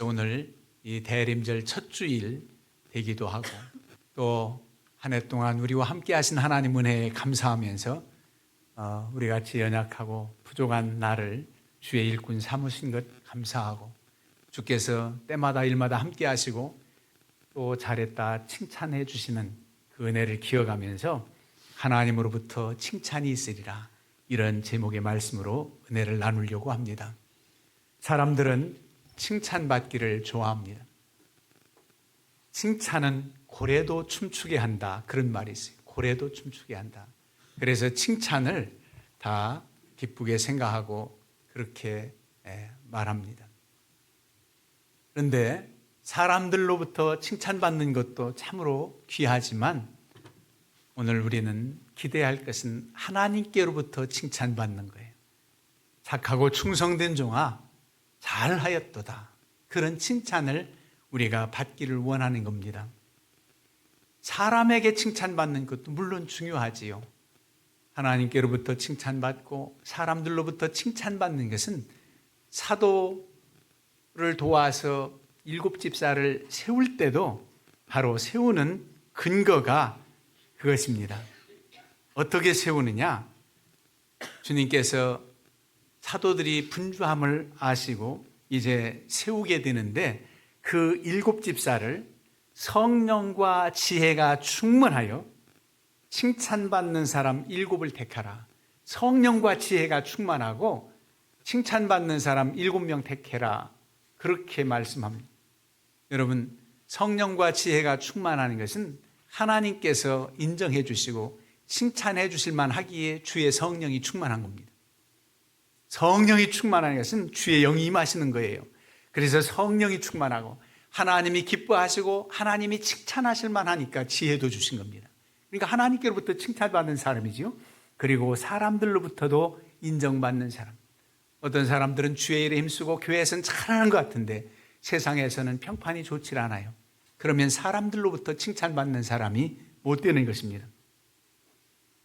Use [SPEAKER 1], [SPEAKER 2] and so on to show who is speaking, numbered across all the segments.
[SPEAKER 1] 오늘 이 대림절 첫 주일 되기도 하고 또 한 해 동안 우리와 함께 하신 하나님 은혜에 감사하면서 우리 같이 연약하고 부족한 나를 주의 일꾼 삼으신 것 감사하고 주께서 때마다 일마다 함께 하시고 또 잘했다 칭찬해 주시는 그 은혜를 기억하면서 하나님으로부터 칭찬이 있으리라, 이런 제목의 말씀으로 은혜를 나누려고 합니다. 사람들은 칭찬받기를 좋아합니다. 칭찬은 고래도 춤추게 한다, 그런 말이 있어요. 고래도 춤추게 한다. 그래서 칭찬을 다 기쁘게 생각하고 그렇게 말합니다. 그런데 사람들로부터 칭찬받는 것도 참으로 귀하지만 오늘 우리는 기대할 것은 하나님께로부터 칭찬받는 거예요. 착하고 충성된 종아, 잘하였도다, 그런 칭찬을 우리가 받기를 원하는 겁니다. 사람에게 칭찬받는 것도 물론 중요하지요. 하나님께로부터 칭찬받고 사람들로부터 칭찬받는 것은 사도를 도와서 7집사를 세울 때도 바로 세우는 근거가 그것입니다. 어떻게 세우느냐? 주님께서 사도들이 분주함을 아시고 이제 세우게 되는데 그 7집사를 성령과 지혜가 충만하여 칭찬받는 사람 7을 택하라. 성령과 지혜가 충만하고 칭찬받는 사람 7명 택해라, 그렇게 말씀합니다. 여러분, 성령과 지혜가 충만하는 것은 하나님께서 인정해 주시고 칭찬해 주실 만하기에 주의 성령이 충만한 겁니다. 성령이 충만한 것은 주의 영이 임하시는 거예요. 그래서 성령이 충만하고 하나님이 기뻐하시고 하나님이 칭찬하실 만하니까 지혜도 주신 겁니다. 그러니까 하나님께로부터 칭찬받는 사람이지요. 그리고 사람들로부터도 인정받는 사람. 어떤 사람들은 주의 일에 힘쓰고 교회에서는 잘하는 것 같은데 세상에서는 평판이 좋지 않아요. 그러면 사람들로부터 칭찬받는 사람이 못 되는 것입니다.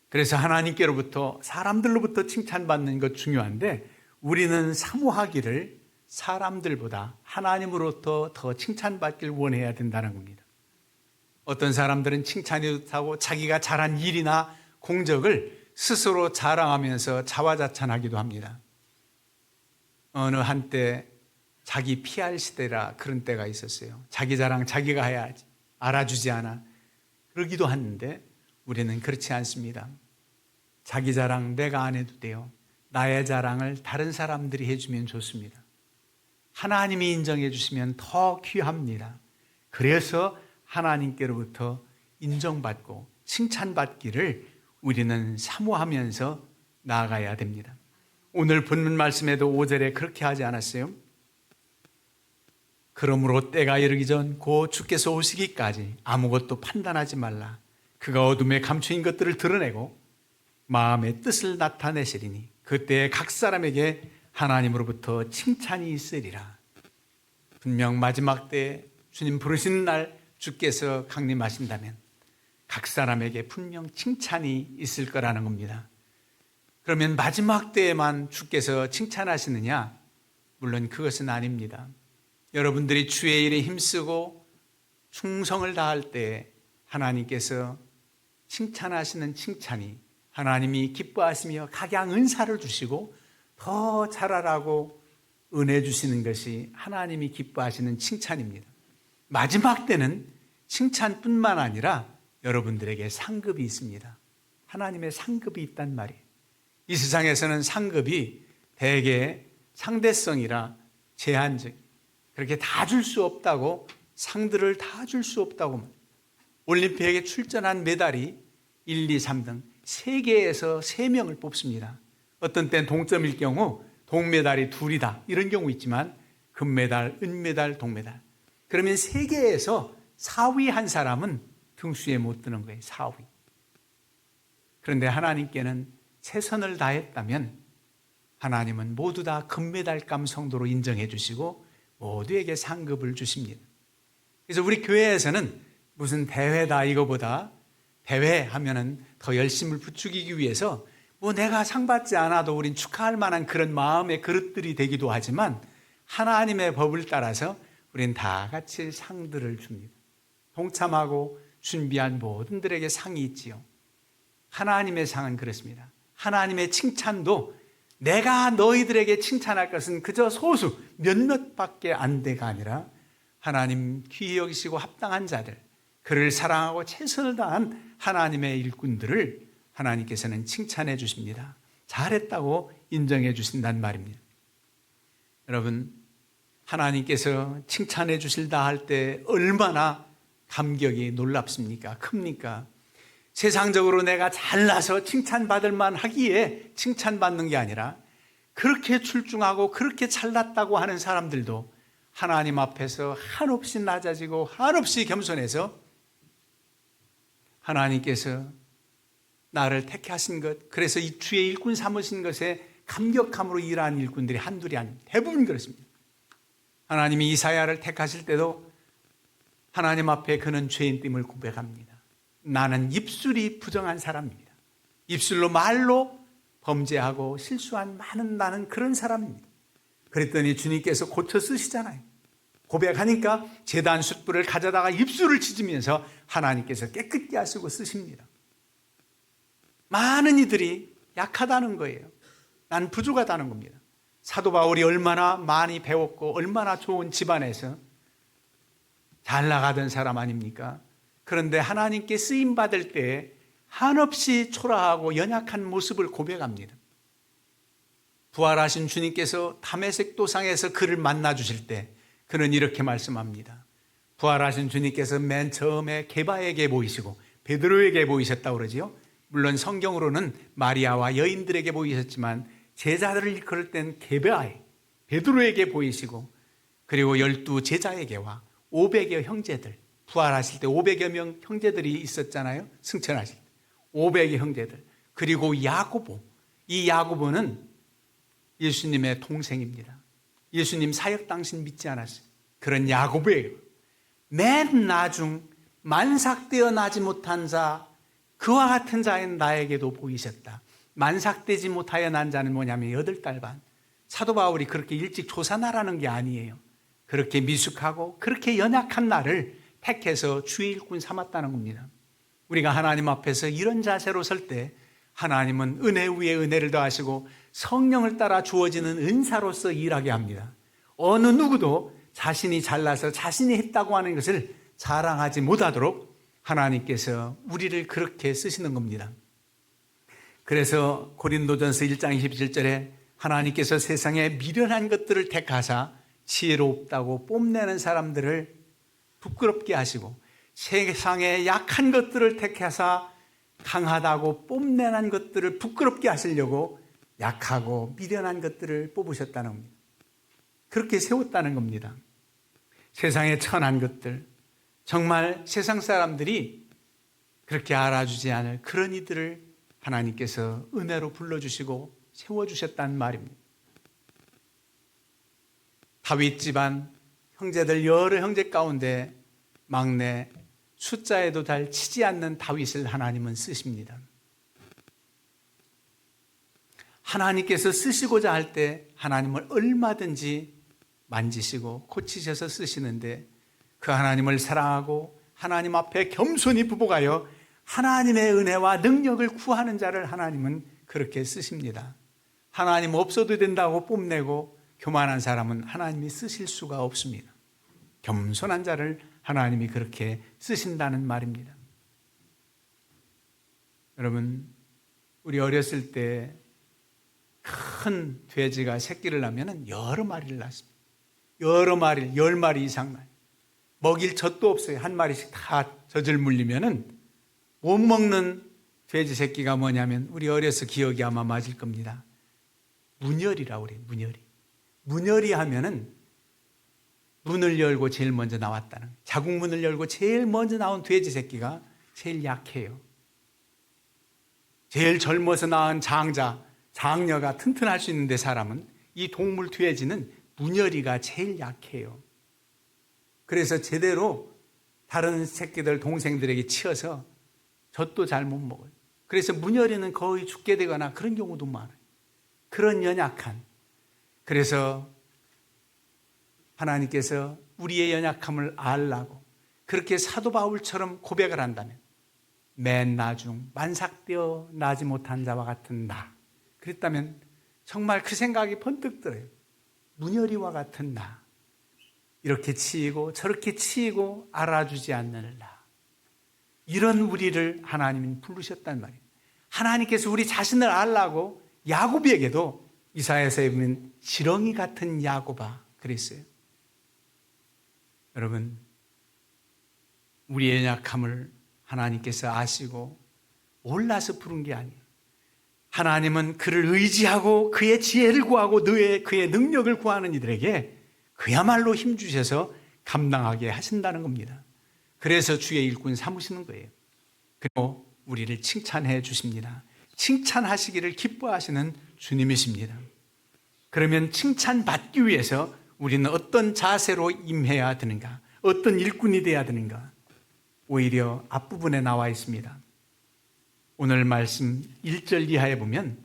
[SPEAKER 1] 그래서 하나님께로부터 사람들로부터 칭찬받는 것 중요한데 우리는 사모하기를 사람들보다 하나님으로부터 더 칭찬받길 원해야 된다는 겁니다. 어떤 사람들은 칭찬이 좋다고 자기가 잘한 일이나 공적을 스스로 자랑하면서 자화자찬하기도 합니다. 어느 한때 자기 PR 시대라 그런 때가 있었어요. 자기 자랑 자기가 해야지, 알아주지 않아, 그러기도 하는데 우리는 그렇지 않습니다. 자기 자랑 내가 안 해도 돼요. 나의 자랑을 다른 사람들이 해주면 좋습니다. 하나님이 인정해 주시면 더 귀합니다. 그래서 하나님께로부터 인정받고 칭찬받기를 우리는 사모하면서 나아가야 됩니다. 오늘 본문 말씀에도 5절에 그렇게 하지 않았어요? 그러므로 때가 이르기 전 곧 주께서 오시기까지 아무것도 판단하지 말라. 그가 어둠에 감추인 것들을 드러내고 마음의 뜻을 나타내시리니 그때 각 사람에게 하나님으로부터 칭찬이 있으리라. 분명 마지막 때 주님 부르시는 날 주께서 강림하신다면 각 사람에게 분명 칭찬이 있을 거라는 겁니다. 그러면 마지막 때에만 주께서 칭찬하시느냐? 물론 그것은 아닙니다. 여러분들이 주의 일에 힘쓰고 충성을 다할 때 하나님께서 칭찬하시는 칭찬이 하나님이 기뻐하시며 각양 은사를 주시고 더 잘하라고 은혜 주시는 것이 하나님이 기뻐하시는 칭찬입니다. 마지막 때는 칭찬뿐만 아니라 여러분들에게 상급이 있습니다. 하나님의 상급이 있단 말이에요. 이 세상에서는 상급이 대개 상대성이라 제한적, 그렇게 다 줄 수 없다고, 상들을 다 줄 수 없다고. 올림픽에 출전한 메달이 1, 2, 3등 3개에서 3명을 뽑습니다. 어떤 땐 동점일 경우 동메달이 2이다, 이런 경우 있지만 금메달, 은메달, 동메달. 그러면 3개에서 4위 한 사람은 등수에 못 드는 거예요. 4위. 그런데 하나님께는 최선을 다했다면 하나님은 모두 다 금메달감 성도로 인정해 주시고 모두에게 상급을 주십니다. 그래서 우리 교회에서는 무슨 대회다 이거보다 대회하면은 더 열심을 부추기기 위해서 뭐 내가 상 받지 않아도 우린 축하할 만한 그런 마음의 그릇들이 되기도 하지만 하나님의 법을 따라서 우린 다 같이 상들을 줍니다. 동참하고 준비한 모든들에게 상이 있지요. 하나님의 상은 그렇습니다. 하나님의 칭찬도 내가 너희들에게 칭찬할 것은 그저 소수 몇몇밖에 안 돼가 아니라 하나님 귀히 여기시고 합당한 자들, 그를 사랑하고 최선을 다한 하나님의 일꾼들을 하나님께서는 칭찬해 주십니다. 잘했다고 인정해 주신단 말입니다. 여러분, 하나님께서 칭찬해 주실다 할 때 얼마나 감격이 놀랍습니까? 큽니까? 세상적으로 내가 잘나서 칭찬받을 만하기에 칭찬받는 게 아니라 그렇게 출중하고 그렇게 잘났다고 하는 사람들도 하나님 앞에서 한없이 낮아지고 한없이 겸손해서 하나님께서 나를 택하신 것, 그래서 이 주의 일꾼 삼으신 것에 감격함으로 일하는 일꾼들이 한둘이 아닙니다. 대부분 그렇습니다. 하나님이 이사야를 택하실 때도 하나님 앞에 그는 죄인됨을 고백합니다. 나는 입술이 부정한 사람입니다. 입술로 말로 범죄하고 실수한 많은 나는 그런 사람입니다. 그랬더니 주님께서 고쳐 쓰시잖아요. 고백하니까 제단 숯불을 가져다가 입술을 찢으면서 하나님께서 깨끗게 하시고 쓰십니다. 많은 이들이 약하다는 거예요. 난 부족하다는 겁니다. 사도 바울이 얼마나 많이 배웠고 얼마나 좋은 집안에서 잘 나가던 사람 아닙니까? 그런데 하나님께 쓰임받을 때 한없이 초라하고 연약한 모습을 고백합니다. 부활하신 주님께서 다메섹 도상에서 그를 만나 주실 때 그는 이렇게 말씀합니다. 부활하신 주님께서 맨 처음에 게바에게 보이시고 베드로에게 보이셨다고 그러지요. 물론 성경으로는 마리아와 여인들에게 보이셨지만 제자들을 일컬을 땐 게바에 베드로에게 보이시고 그리고 12 제자에게와 500여 형제들, 부활하실 때 500여 명 형제들이 있었잖아요. 승천하실 때 500여 형제들, 그리고 야고보. 이 야고보는 예수님의 동생입니다. 예수님 사역 당신 믿지 않았어요. 그런 야고보예요. 맨 나중 만삭되어 나지 못한 자, 그와 같은 자인 나에게도 보이셨다. 만삭되지 못하여 난 자는 뭐냐면 8달 반. 사도 바울이 그렇게 일찍 조사나라는 게 아니에요. 그렇게 미숙하고 그렇게 연약한 나를 택해서 주의 일꾼 삼았다는 겁니다. 우리가 하나님 앞에서 이런 자세로 설 때 하나님은 은혜 위에 은혜를 더하시고 성령을 따라 주어지는 은사로서 일하게 합니다. 어느 누구도 자신이 잘나서 자신이 했다고 하는 것을 자랑하지 못하도록 하나님께서 우리를 그렇게 쓰시는 겁니다. 그래서 고린도전서 1장 27절에 하나님께서 세상에 미련한 것들을 택하사 지혜롭다고 뽐내는 사람들을 부끄럽게 하시고 세상에 약한 것들을 택하사 강하다고 뽐내는 것들을 부끄럽게 하시려고 약하고 미련한 것들을 뽑으셨다는 겁니다. 그렇게 세웠다는 겁니다. 세상에 천한 것들, 정말 세상 사람들이 그렇게 알아주지 않을 그런 이들을 하나님께서 은혜로 불러주시고 세워주셨다는 말입니다. 다윗 집안 형제들 여러 형제 가운데 막내 숫자에도 잘 치지 않는 다윗을 하나님은 쓰십니다. 하나님께서 쓰시고자 할 때 하나님을 얼마든지 만지시고 고치셔서 쓰시는데 그 하나님을 사랑하고 하나님 앞에 겸손히 부복하여 하나님의 은혜와 능력을 구하는 자를 하나님은 그렇게 쓰십니다. 하나님 없어도 된다고 뽐내고 교만한 사람은 하나님이 쓰실 수가 없습니다. 겸손한 자를 하나님이 그렇게 쓰신다는 말입니다. 여러분, 우리 어렸을 때 큰 돼지가 새끼를 낳으면 여러 마리를 낳습니다. 여러 마리, 10마리 이상 나요. 먹일 젖도 없어요. 한 마리씩 다 젖을 물리면은 못 먹는 돼지 새끼가 뭐냐면 우리 어려서 기억이 아마 맞을 겁니다. 문열이라고 그래요. 문열이. 문열이 하면은 문을 열고 제일 먼저 나왔다는, 자궁문을 열고 제일 먼저 나온 돼지 새끼가 제일 약해요. 제일 젊어서 낳은 장녀가 튼튼할 수 있는데 사람은 이 동물 돼지는 문열이가 제일 약해요. 그래서 제대로 다른 새끼들 동생들에게 치여서 젖도 잘 못 먹어요. 그래서 문열이는 거의 죽게 되거나 그런 경우도 많아요. 그런 연약한. 그래서 하나님께서 우리의 연약함을 알라고 그렇게 사도 바울처럼 고백을 한다면 맨 나중 만삭되어 나지 못한 자와 같은 나, 그랬다면 정말 그 생각이 번뜩 들어요. 문열이와 같은 나, 이렇게 치이고 저렇게 치이고 알아주지 않는 나, 이런 우리를 하나님은 부르셨단 말이에요. 하나님께서 우리 자신을 알라고 야곱에게도 이사야서에 보면 지렁이 같은 야곱아 그랬어요. 여러분, 우리의 연약함을 하나님께서 아시고 몰라서 부른 게 아니에요. 하나님은 그를 의지하고 그의 지혜를 구하고 그의 능력을 구하는 이들에게 그야말로 힘주셔서 감당하게 하신다는 겁니다. 그래서 주의 일꾼 삼으시는 거예요. 그리고 우리를 칭찬해 주십니다. 칭찬하시기를 기뻐하시는 주님이십니다. 그러면 칭찬받기 위해서 우리는 어떤 자세로 임해야 되는가? 어떤 일꾼이 되어야 되는가? 오히려 앞부분에 나와 있습니다. 오늘 말씀 1절 이하에 보면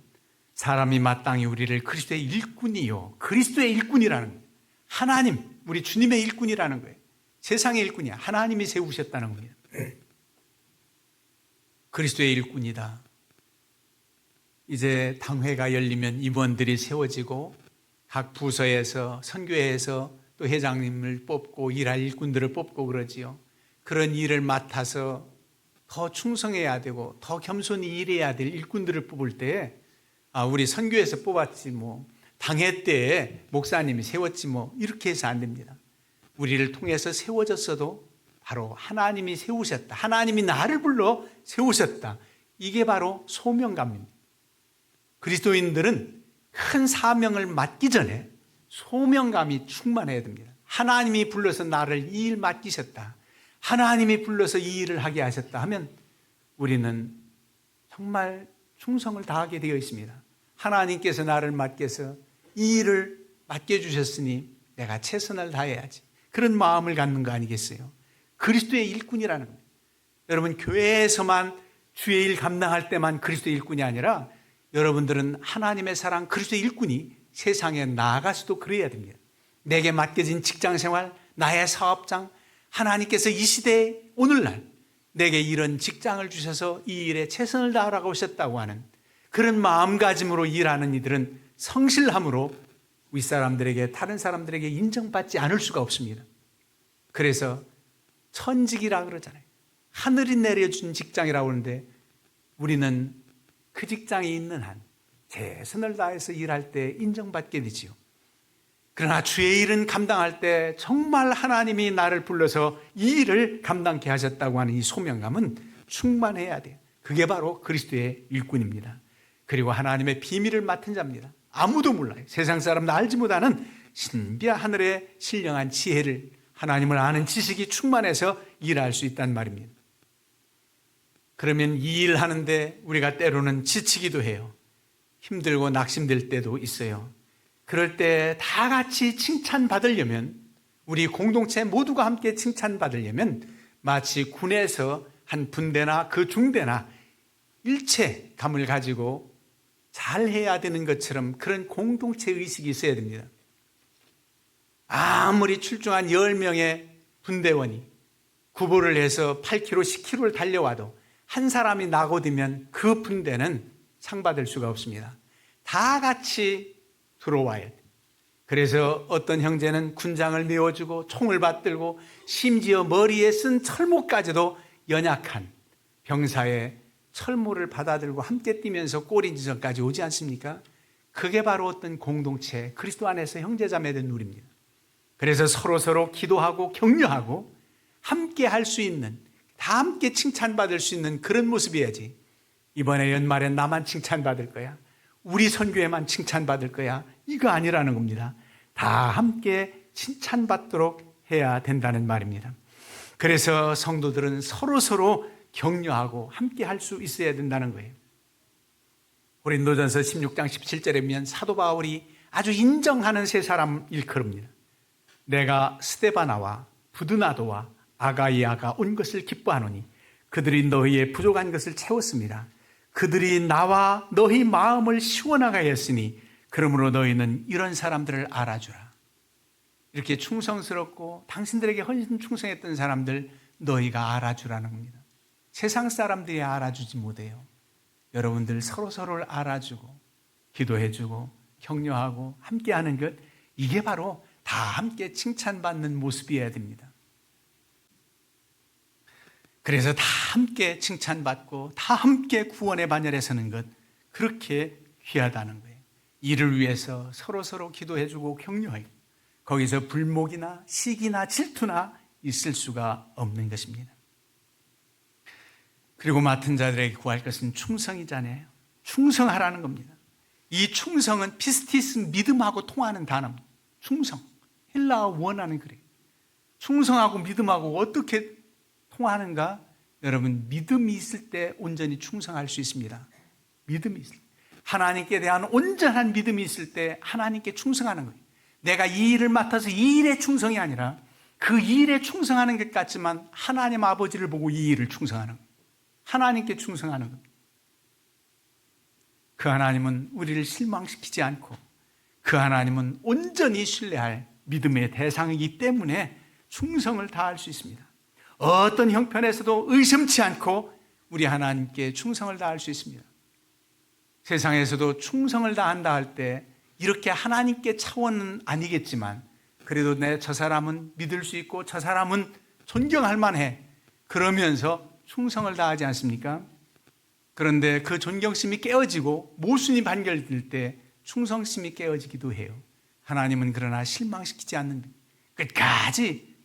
[SPEAKER 1] 사람이 마땅히 우리를 그리스도의 일꾼이요, 그리스도의 일꾼이라는 거예요. 하나님, 우리 주님의 일꾼이라는 거예요. 세상의 일꾼이야. 하나님이 세우셨다는 겁니다. 그리스도의 일꾼이다. 이제 당회가 열리면 임원들이 세워지고 각 부서에서 선교회에서 또 회장님을 뽑고 일할 일꾼들을 뽑고 그러지요. 그런 일을 맡아서 더 충성해야 되고 더 겸손히 일해야 될 일꾼들을 뽑을 때 우리 선교회에서 뽑았지 뭐 당회 때에 목사님이 세웠지 뭐 이렇게 해서 안 됩니다. 우리를 통해서 세워졌어도 바로 하나님이 세우셨다. 하나님이 나를 불러 세우셨다. 이게 바로 소명감입니다. 그리스도인들은 큰 사명을 맡기 전에 소명감이 충만해야 됩니다. 하나님이 불러서 나를 이 일 맡기셨다. 하나님이 불러서 이 일을 하게 하셨다 하면 우리는 정말 충성을 다하게 되어 있습니다. 하나님께서 나를 맡겨서 이 일을 맡겨주셨으니 내가 최선을 다해야지. 그런 마음을 갖는 거 아니겠어요? 그리스도의 일꾼이라는 거예요. 여러분, 교회에서만 주의 일 감당할 때만 그리스도의 일꾼이 아니라 여러분들은 하나님의 사랑 그리스도의 일꾼이 세상에 나아가서도 그래야 됩니다. 내게 맡겨진 직장생활, 나의 사업장, 하나님께서 이 시대에 오늘날 내게 이런 직장을 주셔서 이 일에 최선을 다하라고 하셨다고 하는 그런 마음가짐으로 일하는 이들은 성실함으로 윗사람들에게, 다른 사람들에게 인정받지 않을 수가 없습니다. 그래서 천직이라 그러잖아요. 하늘이 내려준 직장이라고 하는데 우리는 그 직장에 있는 한 최선을 다해서 일할 때 인정받게 되지요. 그러나 주의 일은 감당할 때 정말 하나님이 나를 불러서 이 일을 감당케 하셨다고 하는 이 소명감은 충만해야 돼요. 그게 바로 그리스도의 일꾼입니다. 그리고 하나님의 비밀을 맡은 자입니다. 아무도 몰라요. 세상 사람도 알지 못하는 신비한 하늘의 신령한 지혜를, 하나님을 아는 지식이 충만해서 일할 수 있다는 말입니다. 그러면 이 일 하는데 우리가 때로는 지치기도 해요. 힘들고 낙심될 때도 있어요. 그럴 때 다 같이 칭찬받으려면, 우리 공동체 모두가 함께 칭찬받으려면 마치 군에서 한 분대나 그 중대나 일체감을 가지고 잘해야 되는 것처럼 그런 공동체 의식이 있어야 됩니다. 아무리 출중한 10명의 분대원이 구보를 해서 8km, 10km를 달려와도 한 사람이 낙오되면 그 분대는 상 받을 수가 없습니다. 다 같이 들어와야 돼요. 그래서 어떤 형제는 군장을 메워주고 총을 받들고 심지어 머리에 쓴 철모까지도 연약한 병사의 철모를 받아들고 함께 뛰면서 꼬리 지점까지 오지 않습니까? 그게 바로 어떤 공동체, 그리스도 안에서 형제자매된 누리입니다. 그래서 서로 기도하고 격려하고 함께 할 수 있는, 다 함께 칭찬받을 수 있는 그런 모습이어야지. 이번에 연말엔 나만 칭찬받을 거야, 우리 선교회만 칭찬받을 거야, 이거 아니라는 겁니다. 다 함께 칭찬받도록 해야 된다는 말입니다. 그래서 성도들은 서로 격려하고 함께 할 수 있어야 된다는 거예요. 고린도전서 16장 17절에 보면 사도 바울이 아주 인정하는 세 사람 일컬음니다. 내가 스데바나와 부드나도와 아가이아가 온 것을 기뻐하노니 그들이 너희의 부족한 것을 채웠습니다. 그들이 나와 너희 마음을 시원하게 했으니 그러므로 너희는 이런 사람들을 알아주라. 이렇게 충성스럽고 당신들에게 헌신 충성했던 사람들 너희가 알아주라는 겁니다. 세상 사람들이 알아주지 못해요. 여러분들 서로서로를 알아주고 기도해주고 격려하고 함께하는 것, 이게 바로 다 함께 칭찬받는 모습이어야 됩니다. 그래서 다 함께 칭찬받고 다 함께 구원의 반열에 서는 것, 그렇게 귀하다는 거예요. 이를 위해서 서로서로 기도해주고 격려하고 거기서 불목이나 시기나 질투나 있을 수가 없는 것입니다. 그리고 맡은 자들에게 구할 것은 충성이잖아요. 충성하라는 겁니다. 이 충성은 피스티스, 믿음하고 통하는 단어입니다. 충성, 헬라어 원하는 그래요. 충성하고 믿음하고 어떻게 통하는가? 여러분, 믿음이 있을 때 온전히 충성할 수 있습니다. 믿음이 있을 때, 하나님께 대한 온전한 믿음이 있을 때 하나님께 충성하는 거예요. 내가 이 일을 맡아서 이 일에 충성이 아니라 그 일에 충성하는 것 같지만 하나님 아버지를 보고 이 일을 충성하는 거예요. 하나님께 충성하는 겁니다. 그 하나님은 우리를 실망시키지 않고 그 하나님은 온전히 신뢰할 믿음의 대상이기 때문에 충성을 다할 수 있습니다. 어떤 형편에서도 의심치 않고 우리 하나님께 충성을 다할 수 있습니다. 세상에서도 충성을 다한다 할 때 이렇게 하나님께 차원은 아니겠지만 그래도 저 사람은 믿을 수 있고 저 사람은 존경할 만해, 그러면서 충성을 다하지 않습니까? 그런데 그 존경심이 깨어지고 모순이 반결될 때 충성심이 깨어지기도 해요. 하나님은 그러나 실망시키지 않는다. 끝까지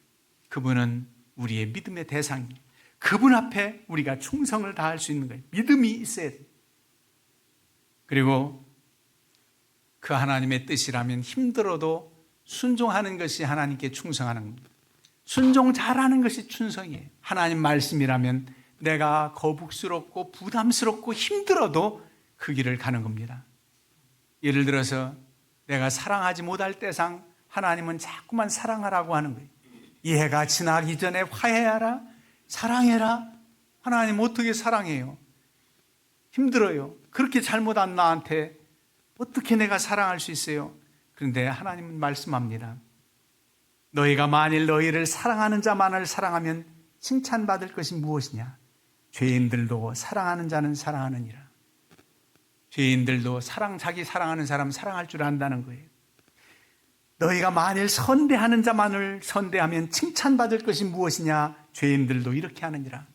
[SPEAKER 1] 그분은 우리의 믿음의 대상이에요. 그분 앞에 우리가 충성을 다할 수 있는 거예요. 믿음이 있어야 돼요. 그리고 그 하나님의 뜻이라면 힘들어도 순종하는 것이 하나님께 충성하는 겁니다. 순종 잘하는 것이 충성이에요. 하나님 말씀이라면 내가 거북스럽고 부담스럽고 힘들어도 그 길을 가는 겁니다. 예를 들어서 내가 사랑하지 못할 때상 하나님은 자꾸만 사랑하라고 하는 거예요. 이 해가 지나기 전에 화해하라, 사랑해라. 하나님 어떻게 사랑해요? 힘들어요. 그렇게 잘못한 나한테 어떻게 내가 사랑할 수 있어요? 그런데 하나님은 말씀합니다. 너희가 만일 너희를 사랑하는 자만을 사랑하면 칭찬받을 것이 무엇이냐? 죄인들도 사랑하는 자는 사랑하느니라. 죄인들도 자기 사랑하는 사람 사랑할 줄 안다는 거예요. 너희가 만일 선대하는 자만을 선대하면 칭찬받을 것이 무엇이냐? 죄인들도 이렇게 하느니라.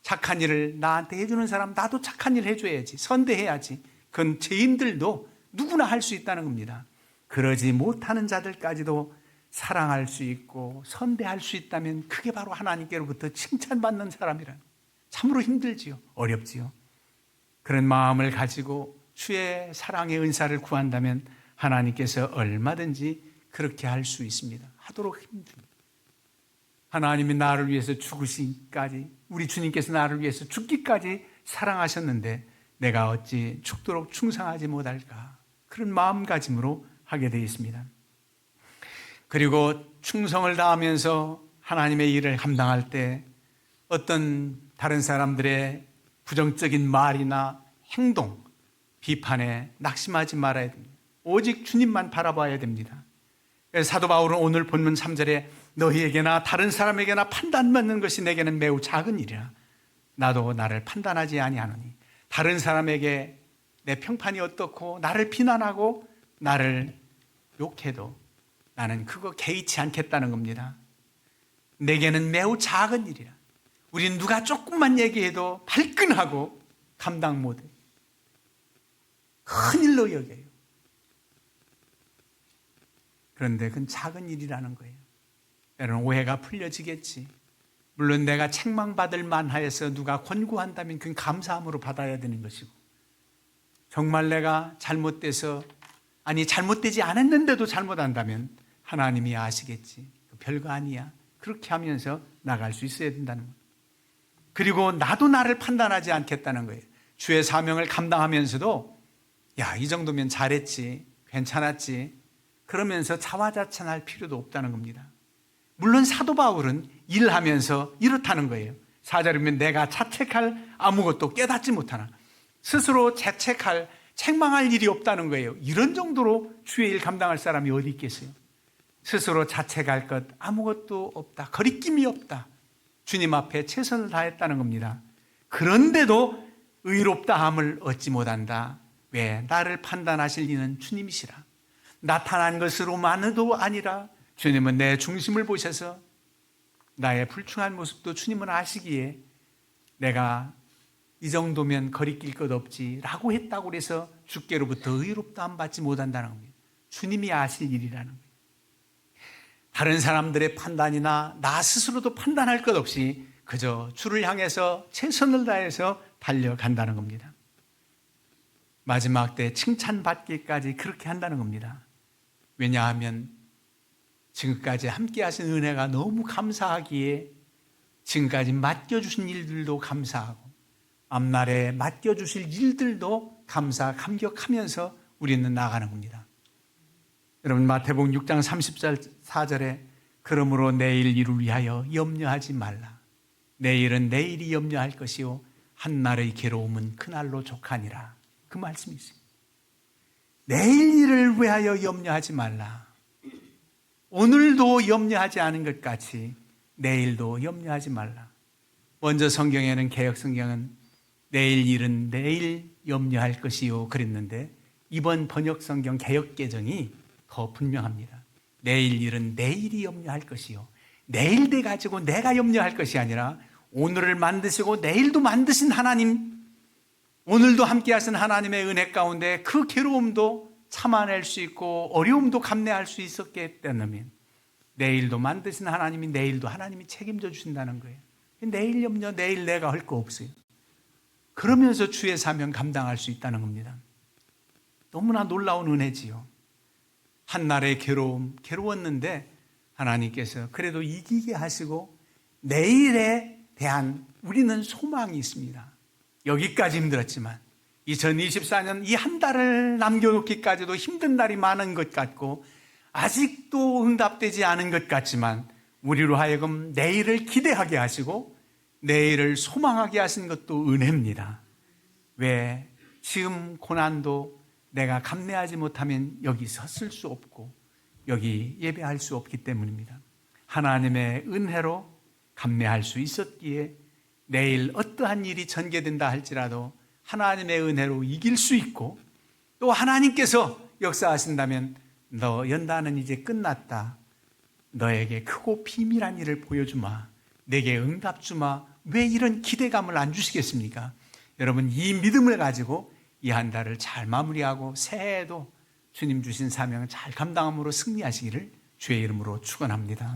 [SPEAKER 1] 착한 일을 나한테 해주는 사람 나도 착한 일 해줘야지, 선대해야지. 그건 죄인들도 누구나 할 수 있다는 겁니다. 그러지 못하는 자들까지도 사랑할 수 있고 선대할 수 있다면 그게 바로 하나님께로부터 칭찬받는 사람이라. 참으로 힘들지요. 어렵지요. 그런 마음을 가지고 주의 사랑의 은사를 구한다면 하나님께서 얼마든지 그렇게 할 수 있습니다. 하도록 힘듭니다. 하나님이 나를 위해서 죽으시기까지, 우리 주님께서 나를 위해서 죽기까지 사랑하셨는데 내가 어찌 죽도록 충성하지 못할까? 그런 마음가짐으로 하게 되어 있습니다. 그리고 충성을 다하면서 하나님의 일을 감당할 때 어떤 다른 사람들의 부정적인 말이나 행동, 비판에 낙심하지 말아야 됩니다. 오직 주님만 바라봐야 됩니다. 사도 바울은 오늘 본문 3절에 너희에게나 다른 사람에게나 판단받는 것이 내게는 매우 작은 일이라. 나도 나를 판단하지 아니하노니. 다른 사람에게 내 평판이 어떻고 나를 비난하고 나를 욕해도 나는 그거 개의치 않겠다는 겁니다. 내게는 매우 작은 일이라. 우리는 누가 조금만 얘기해도 발끈하고 감당 못해. 큰일로 여겨요. 그런데 그건 작은 일이라는 거예요. 여러분, 오해가 풀려지겠지. 물론 내가 책망받을 만하여서 누가 권고한다면 그건 감사함으로 받아야 되는 것이고, 정말 내가 잘못돼서, 아니 잘못되지 않았는데도 잘못한다면 하나님이 아시겠지. 별거 아니야. 그렇게 하면서 나갈 수 있어야 된다는 거예요. 그리고 나도 나를 판단하지 않겠다는 거예요. 주의 사명을 감당하면서도 야, 이 정도면 잘했지, 괜찮았지, 그러면서 자화자찬할 필요도 없다는 겁니다. 물론 사도 바울은 일하면서 이렇다는 거예요. 4절이면 내가 자책할 아무것도 깨닫지 못하나. 스스로 책망할 일이 없다는 거예요. 이런 정도로 주의 일 감당할 사람이 어디 있겠어요? 스스로 자책할 것 아무것도 없다. 거리낌이 없다. 주님 앞에 최선을 다했다는 겁니다. 그런데도 의롭다함을 얻지 못한다. 왜? 나를 판단하실 이는 주님이시라. 나타난 것으로만도 아니라 주님은 내 중심을 보셔서 나의 불충한 모습도 주님은 아시기에 내가 이 정도면 거리낄 것 없지 라고 했다고 해서 주께로부터 의롭다함 받지 못한다는 겁니다. 주님이 아실 일이라는 거예요. 다른 사람들의 판단이나 나 스스로도 판단할 것 없이 그저 주를 향해서 최선을 다해서 달려간다는 겁니다. 마지막 때 칭찬받기까지 그렇게 한다는 겁니다. 왜냐하면 지금까지 함께 하신 은혜가 너무 감사하기에 지금까지 맡겨주신 일들도 감사하고 앞날에 맡겨주실 일들도 감격하면서 우리는 나가는 겁니다. 여러분 마태복음 6장 34절에 그러므로 내일 일을 위하여 염려하지 말라. 내일은 내일이 염려할 것이요 한날의 괴로움은 그날로 족하니라. 그 말씀이 있습니다. 내일 일을 위하여 염려하지 말라. 오늘도 염려하지 않은 것 같이 내일도 염려하지 말라. 먼저 성경에는 개역 성경은 내일 일은 내일 염려할 것이요 그랬는데 이번 번역 성경 개역 개정이 더 분명합니다. 내일 일은 내일이 염려할 것이요 내일 돼 가지고 내가 염려할 것이 아니라 오늘을 만드시고 내일도 만드신 하나님, 오늘도 함께 하신 하나님의 은혜 가운데 그 괴로움도 참아낼 수 있고 어려움도 감내할 수 있었기 때문에 내일도 만드신 하나님이 내일도 하나님이 책임져 주신다는 거예요. 내일 염려, 내일 내가 할 거 없어요. 그러면서 주의 사명 감당할 수 있다는 겁니다. 너무나 놀라운 은혜지요. 한날의 괴로웠는데 하나님께서 그래도 이기게 하시고 내일에 대한 우리는 소망이 있습니다. 여기까지 힘들었지만 2024년 이 한 달을 남겨놓기까지도 힘든 날이 많은 것 같고 아직도 응답되지 않은 것 같지만 우리로 하여금 내일을 기대하게 하시고 내일을 소망하게 하신 것도 은혜입니다. 왜? 지금 고난도 내가 감내하지 못하면 여기 섰을 수 없고 여기 예배할 수 없기 때문입니다. 하나님의 은혜로 감내할 수 있었기에 내일 어떠한 일이 전개된다 할지라도 하나님의 은혜로 이길 수 있고 또 하나님께서 역사하신다면 너 연단은 이제 끝났다. 너에게 크고 비밀한 일을 보여주마. 내게 응답 주마. 왜 이런 기대감을 안 주시겠습니까? 여러분 이 믿음을 가지고 이 한 달을 잘 마무리하고 새해에도 주님 주신 사명을 잘 감당함으로 승리하시기를 주의 이름으로 축원합니다.